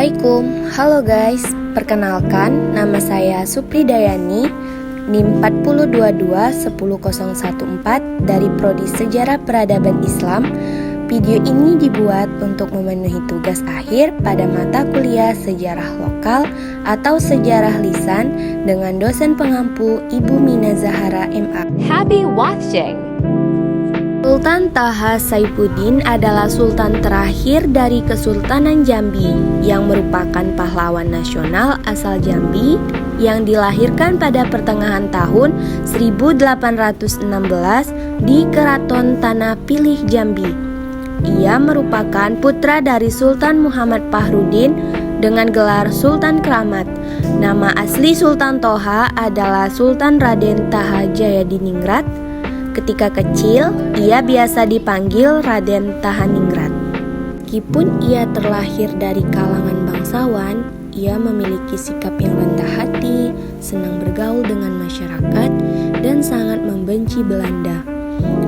Assalamualaikum, halo guys. Perkenalkan, nama saya Supri Dayani, NIM 402210114 dari Prodi Sejarah Peradaban Islam. Video ini dibuat untuk memenuhi tugas akhir pada mata kuliah Sejarah Lokal atau Sejarah Lisan dengan dosen pengampu Ibu Mina Zahara MA. Happy watching! Sultan Taha Saifuddin adalah sultan terakhir dari Kesultanan Jambi yang merupakan pahlawan nasional asal Jambi yang dilahirkan pada pertengahan tahun 1816 di Keraton Tanah Pilih Jambi. Ia merupakan putra dari Sultan Muhammad Fahrudin dengan gelar Sultan Keramat. Nama asli Sultan Toha adalah Sultan Raden Taha Jayadiningrat. Ketika kecil, ia biasa dipanggil Raden Tahaningrat. Meskipun ia terlahir dari kalangan bangsawan, ia memiliki sikap yang rendah hati, senang bergaul dengan masyarakat, dan sangat membenci Belanda.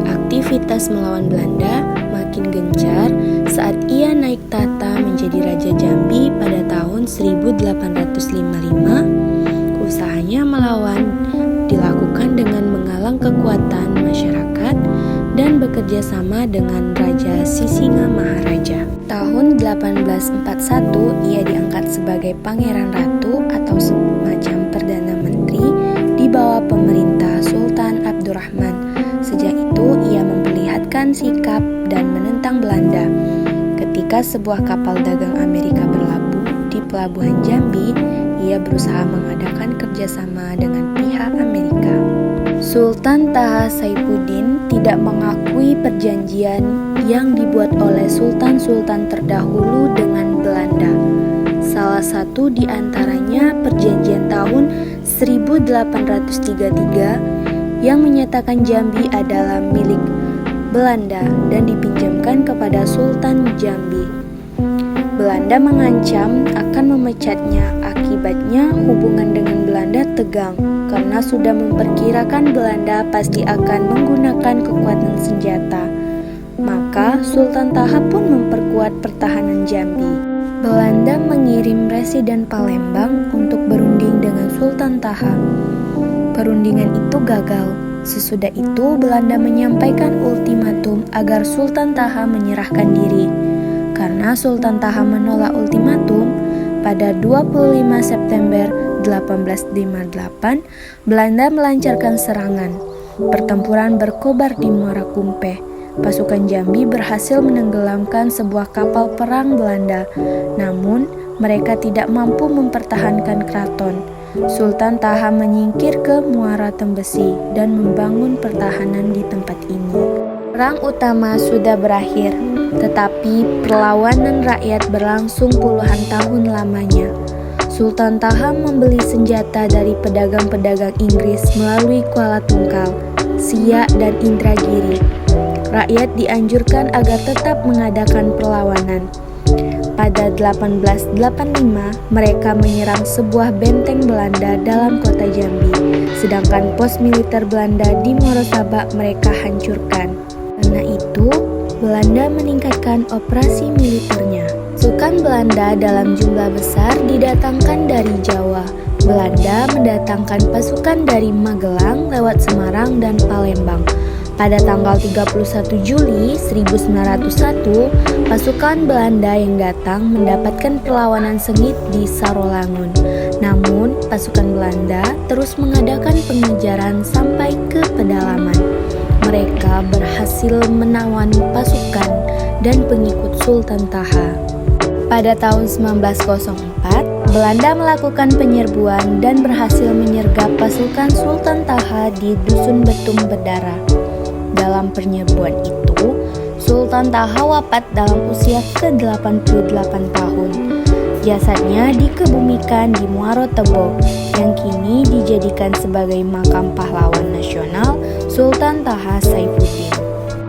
Aktivitas melawan Belanda makin gencar saat ia naik tahta menjadi Raja Jambi pada tahun 1855. Usahanya melawan dilakukan dengan menggalang kekuatan masyarakat dan bekerja sama dengan Raja Sisinga Maharaja. Tahun 1841 ia diangkat sebagai Pangeran Ratu atau semacam Perdana Menteri di bawah pemerintah Sultan Abdurrahman. Sejak itu ia memperlihatkan sikap dan menentang Belanda. Ketika sebuah kapal dagang Amerika berlabuh di pelabuhan Jambi, ia berusaha mengadakan kerjasama dengan pihak Amerika. Sultan Taha Saifuddin tidak mengakui perjanjian yang dibuat oleh sultan-sultan terdahulu dengan Belanda. Salah satu di antaranya perjanjian tahun 1833 yang menyatakan Jambi adalah milik Belanda dan dipinjamkan kepada Sultan Jambi. Belanda mengancam akan memecatnya. Akibatnya hubungan dengan Belanda tegang karena sudah memperkirakan Belanda pasti akan menggunakan kekuatan senjata. Maka Sultan Taha pun memperkuat pertahanan Jambi. Belanda mengirim Residen Palembang untuk berunding dengan Sultan Taha. Perundingan itu gagal. Sesudah itu Belanda menyampaikan ultimatum agar Sultan Taha menyerahkan diri. Karena Sultan Taha menolak ultimatum, pada 25 September 1858, Belanda melancarkan serangan. Pertempuran berkobar di Muara Kumpe. Pasukan Jambi berhasil menenggelamkan sebuah kapal perang Belanda. Namun, mereka tidak mampu mempertahankan keraton. Sultan Taha menyingkir ke Muara Tembesi dan membangun pertahanan di tempat ini. Perang utama sudah berakhir, tetapi perlawanan rakyat berlangsung puluhan tahun lamanya. Sultan Taha membeli senjata dari pedagang-pedagang Inggris melalui Kuala Tungkal, Siak, dan Indragiri. Rakyat dianjurkan agar tetap mengadakan perlawanan. Pada 1885, mereka menyerang sebuah benteng Belanda dalam kota Jambi, sedangkan pos militer Belanda di Muaro Sabak mereka hancurkan. Karena itu, Belanda meningkatkan operasi militernya. Pasukan Belanda dalam jumlah besar didatangkan dari Jawa. Belanda mendatangkan pasukan dari Magelang lewat Semarang dan Palembang. Pada tanggal 31 Juli 1901, pasukan Belanda yang datang mendapatkan perlawanan sengit di Sarolangun. Namun, pasukan Belanda terus mengadakan pengejaran sampai ke pedalaman. Mereka berhasil menawan pasukan dan pengikut Sultan Taha. Pada tahun 1904, Belanda melakukan penyerbuan dan berhasil menyergap pasukan Sultan Taha di Dusun Betung Bedara. Dalam penyerbuan itu, Sultan Taha wafat dalam usia ke-88 tahun. Jasadnya dikebumikan di Muaro Tebo, yang kini dijadikan sebagai makam pahlawan nasional Sultan Taha Saifuddin.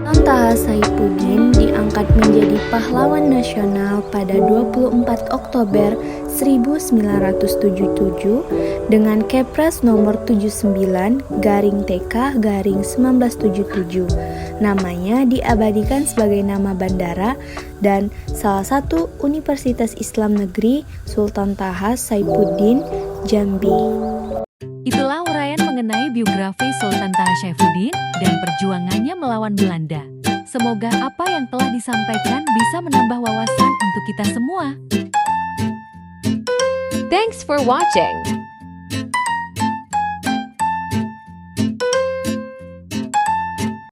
Sultan Taha Saifuddin diangkat menjadi pahlawan nasional pada 24 Oktober 1977 dengan Kepres nomor 79/TK/1977. Namanya diabadikan sebagai nama bandara dan salah satu Universitas Islam Negeri Sultan Taha Saifuddin, Jambi. Itulah uraian mengenai biografi Sultan Taha Saifuddin dan perjuangannya melawan Belanda. Semoga apa yang telah disampaikan bisa menambah wawasan untuk kita semua. Thanks for watching.